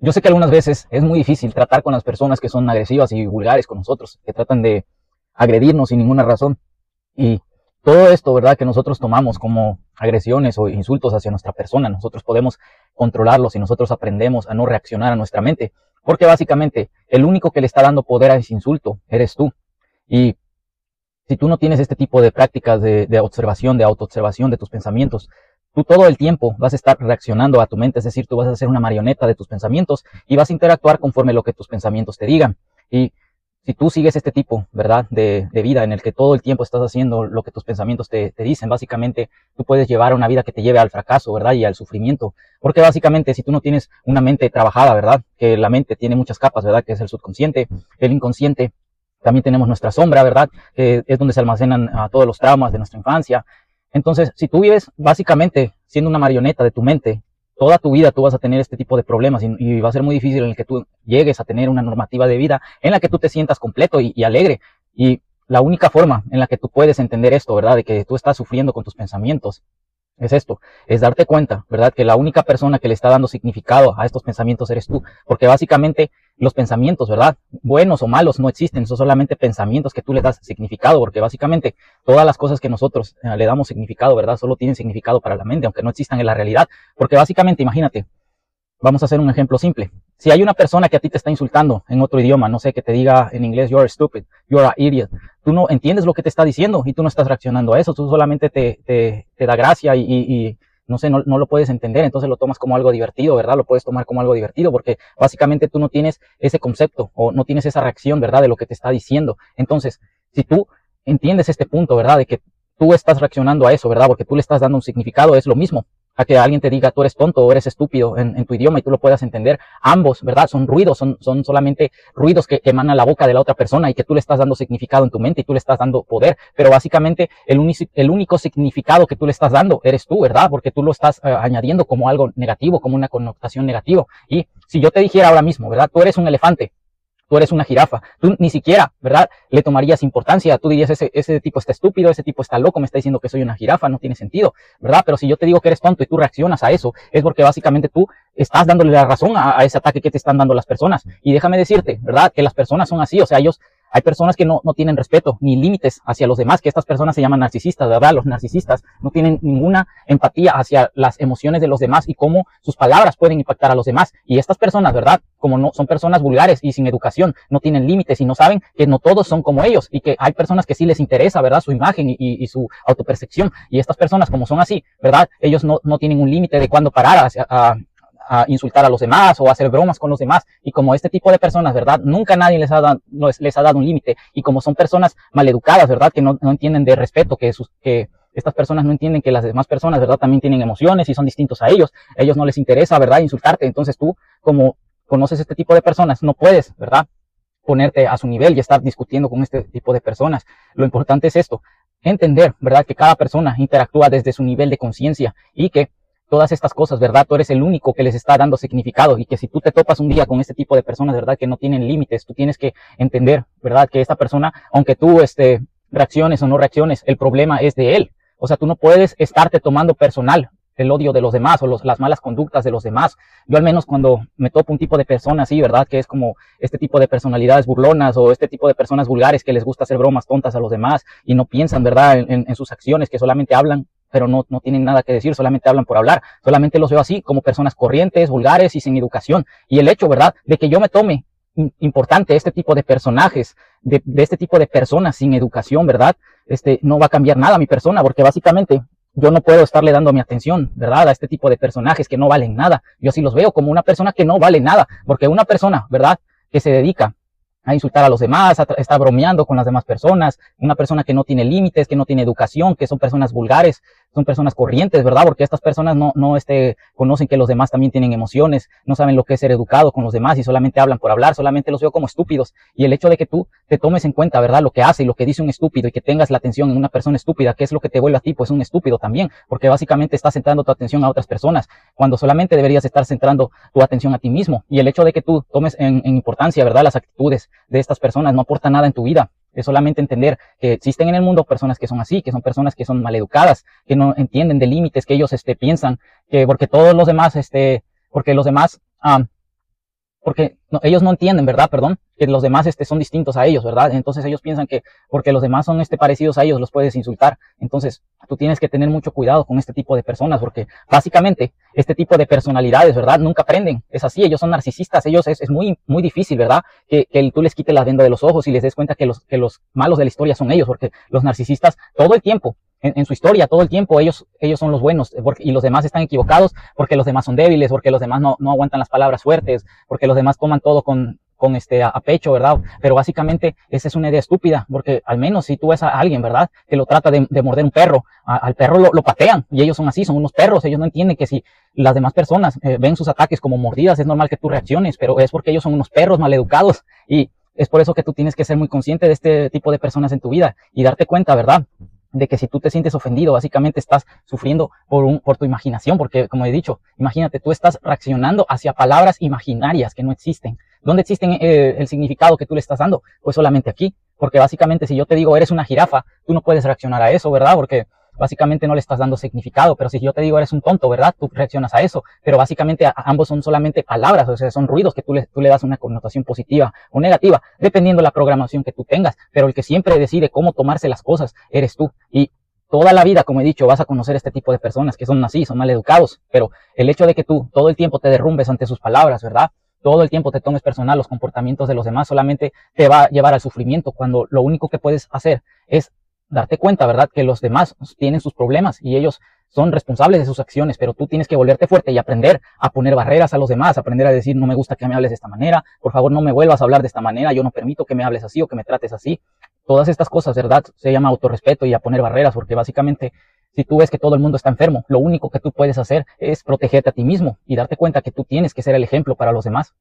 Yo sé que algunas veces es muy difícil tratar con las personas que son agresivas y vulgares con nosotros, que tratan de agredirnos sin ninguna razón. Y todo esto, ¿verdad?, que nosotros tomamos como agresiones o insultos hacia nuestra persona, nosotros podemos controlarlos y nosotros aprendemos a no reaccionar a nuestra mente. Porque básicamente el único que le está dando poder a ese insulto eres tú. Y si tú no tienes este tipo de prácticas de observación, de autoobservación de tus pensamientos, tú todo el tiempo vas a estar reaccionando a tu mente, es decir, tú vas a ser una marioneta de tus pensamientos y vas a interactuar conforme lo que tus pensamientos te digan. Y si tú sigues este tipo, ¿verdad?, de vida en el que todo el tiempo estás haciendo lo que tus pensamientos te dicen, básicamente tú puedes llevar una vida que te lleve al fracaso, ¿verdad?, y al sufrimiento. Porque básicamente si tú no tienes una mente trabajada, ¿verdad?, que la mente tiene muchas capas, ¿verdad?, que es el subconsciente, el inconsciente, también tenemos nuestra sombra, ¿verdad?, que es donde se almacenan todos los traumas de nuestra infancia. Entonces, si tú vives básicamente siendo una marioneta de tu mente, toda tu vida tú vas a tener este tipo de problemas y va a ser muy difícil en el que tú llegues a tener una normativa de vida en la que tú te sientas completo y alegre. Y la única forma en la que tú puedes entender esto, ¿verdad?, de que tú estás sufriendo con tus pensamientos, es esto, es darte cuenta, ¿verdad?, que la única persona que le está dando significado a estos pensamientos eres tú, porque básicamente los pensamientos, ¿verdad?, buenos o malos no existen, son solamente pensamientos que tú le das significado, porque básicamente todas las cosas que nosotros le damos significado, ¿verdad?, solo tienen significado para la mente, aunque no existan en la realidad, porque básicamente, imagínate, vamos a hacer un ejemplo simple. Si hay una persona que a ti te está insultando en otro idioma, no sé, que te diga en inglés, you're stupid, you're an idiot, tú no entiendes lo que te está diciendo y tú no estás reaccionando a eso, tú solamente te da gracia y no sé, no lo puedes entender, entonces lo tomas como algo divertido, ¿verdad? Lo puedes tomar como algo divertido porque básicamente tú no tienes ese concepto o no tienes esa reacción, ¿verdad?, de lo que te está diciendo. Entonces, si tú entiendes este punto, ¿verdad?, de que tú estás reaccionando a eso, ¿verdad?, porque tú le estás dando un significado, es lo mismo a que alguien te diga tú eres tonto o eres estúpido en tu idioma y tú lo puedas entender. Ambos, ¿verdad?, son ruidos, son solamente ruidos que emanan la boca de la otra persona y que tú le estás dando significado en tu mente y tú le estás dando poder. Pero básicamente el único significado que tú le estás dando eres tú, ¿verdad?, porque tú lo estás añadiendo como algo negativo, como una connotación negativa. Y si yo te dijera ahora mismo, ¿verdad?, tú eres un elefante, tú eres una jirafa, tú ni siquiera, ¿verdad?, le tomarías importancia, tú dirías, ese tipo está estúpido, ese tipo está loco, me está diciendo que soy una jirafa, no tiene sentido, ¿verdad? Pero si yo te digo que eres tonto y tú reaccionas a eso, es porque básicamente tú estás dándole la razón a ese ataque que te están dando las personas. Y déjame decirte, ¿verdad?, que las personas son así, o sea, hay personas que no tienen respeto ni límites hacia los demás, que estas personas se llaman narcisistas, ¿verdad? Los narcisistas no tienen ninguna empatía hacia las emociones de los demás y cómo sus palabras pueden impactar a los demás. Y estas personas, ¿verdad?, como no son personas vulgares y sin educación, no tienen límites y no saben que no todos son como ellos y que hay personas que sí les interesa, ¿verdad?, su imagen y su autopercepción. Y estas personas, como son así, ¿verdad?, ellos no tienen un límite de cuándo parar a insultar a los demás o a hacer bromas con los demás. Y como este tipo de personas, ¿verdad?, nunca nadie les ha dado un límite. Y como son personas maleducadas, ¿verdad?, que no entienden de respeto, que estas personas no entienden que las demás personas, ¿verdad?, también tienen emociones y son distintos a ellos no les interesa, ¿verdad?, insultarte. Entonces tú, como conoces este tipo de personas, no puedes, ¿verdad?, ponerte a su nivel y estar discutiendo con este tipo de personas. Lo importante es esto, entender, ¿verdad?, que cada persona interactúa desde su nivel de conciencia y que todas estas cosas, ¿verdad?, tú eres el único que les está dando significado y que si tú te topas un día con este tipo de personas, ¿verdad?, que no tienen límites, tú tienes que entender, ¿verdad?, que esta persona, aunque tú reacciones o no reacciones, el problema es de él. O sea, tú no puedes estarte tomando personal el odio de los demás o las malas conductas de los demás. Yo al menos cuando me topo un tipo de persona así, ¿verdad?, que es como este tipo de personalidades burlonas o este tipo de personas vulgares que les gusta hacer bromas tontas a los demás y no piensan, ¿verdad?, en sus acciones, que solamente hablan pero no tienen nada que decir, solamente hablan por hablar. Solamente los veo así, como personas corrientes, vulgares y sin educación. Y el hecho, ¿verdad?, de que yo me tome importante este tipo de personajes, de este tipo de personas sin educación, ¿verdad?, no va a cambiar nada a mi persona, porque básicamente yo no puedo estarle dando mi atención, ¿verdad?, a este tipo de personajes que no valen nada. Yo así los veo como una persona que no vale nada, porque una persona, ¿verdad?, que se dedica a insultar a los demás, está bromeando con las demás personas, una persona que no tiene límites, que no tiene educación, que son personas vulgares, son personas corrientes, ¿verdad? Porque estas personas no conocen que los demás también tienen emociones, no saben lo que es ser educado con los demás y solamente hablan por hablar, solamente los veo como estúpidos. Y el hecho de que tú te tomes en cuenta, ¿verdad?, lo que hace y lo que dice un estúpido y que tengas la atención en una persona estúpida, que es lo que te vuelve a ti, pues un estúpido también, porque básicamente estás centrando tu atención a otras personas, cuando solamente deberías estar centrando tu atención a ti mismo. Y el hecho de que tú tomes en importancia, ¿verdad?, las actitudes de estas personas no aporta nada en tu vida. Es solamente entender que existen en el mundo personas que son así, que son personas que son maleducadas, que no entienden de límites, que ellos piensan que porque todos los demás, porque los demás porque ellos no entienden, ¿verdad? Perdón, que los demás son distintos a ellos, ¿verdad? Entonces ellos piensan que porque los demás son parecidos a ellos, los puedes insultar. Entonces tú tienes que tener mucho cuidado con este tipo de personas, porque básicamente este tipo de personalidades, ¿verdad? Nunca aprenden. Es así, ellos son narcisistas, ellos es muy difícil, ¿verdad? Que tú les quites la venda de los ojos y les des cuenta que los malos de la historia son ellos, porque los narcisistas todo el tiempo, en su historia, todo el tiempo, ellos son los buenos, y los demás están equivocados porque los demás son débiles, porque los demás no aguantan las palabras fuertes, porque los demás toman todo a pecho, ¿verdad? Pero básicamente esa es una idea estúpida, porque al menos si tú ves a alguien, ¿verdad? Que lo trata de morder un perro, al perro lo patean, y ellos son así, son unos perros. Ellos no entienden que si las demás personas ven sus ataques como mordidas, es normal que tú reacciones, pero es porque ellos son unos perros maleducados, y es por eso que tú tienes que ser muy consciente de este tipo de personas en tu vida, y darte cuenta, ¿verdad? De que si tú te sientes ofendido, básicamente estás sufriendo por tu imaginación, porque como he dicho, imagínate, tú estás reaccionando hacia palabras imaginarias que no existen. ¿Dónde existen el significado que tú le estás dando? Pues solamente aquí, porque básicamente si yo te digo eres una jirafa, tú no puedes reaccionar a eso, ¿verdad? Porque básicamente no le estás dando significado, pero si yo te digo eres un tonto, ¿verdad? Tú reaccionas a eso, pero básicamente ambos son solamente palabras, o sea, son ruidos que tú le das una connotación positiva o negativa, dependiendo de la programación que tú tengas, pero el que siempre decide cómo tomarse las cosas eres tú. Y toda la vida, como he dicho, vas a conocer este tipo de personas que son así, son maleducados, pero el hecho de que tú todo el tiempo te derrumbes ante sus palabras, ¿verdad? Todo el tiempo te tomes personal los comportamientos de los demás, solamente te va a llevar al sufrimiento, cuando lo único que puedes hacer es darte cuenta, ¿verdad? Que los demás tienen sus problemas y ellos son responsables de sus acciones, pero tú tienes que volverte fuerte y aprender a poner barreras a los demás, aprender a decir, no me gusta que me hables de esta manera, por favor no me vuelvas a hablar de esta manera, yo no permito que me hables así o que me trates así. Todas estas cosas, ¿verdad? Se llama autorrespeto y a poner barreras, porque básicamente si tú ves que todo el mundo está enfermo, lo único que tú puedes hacer es protegerte a ti mismo y darte cuenta que tú tienes que ser el ejemplo para los demás.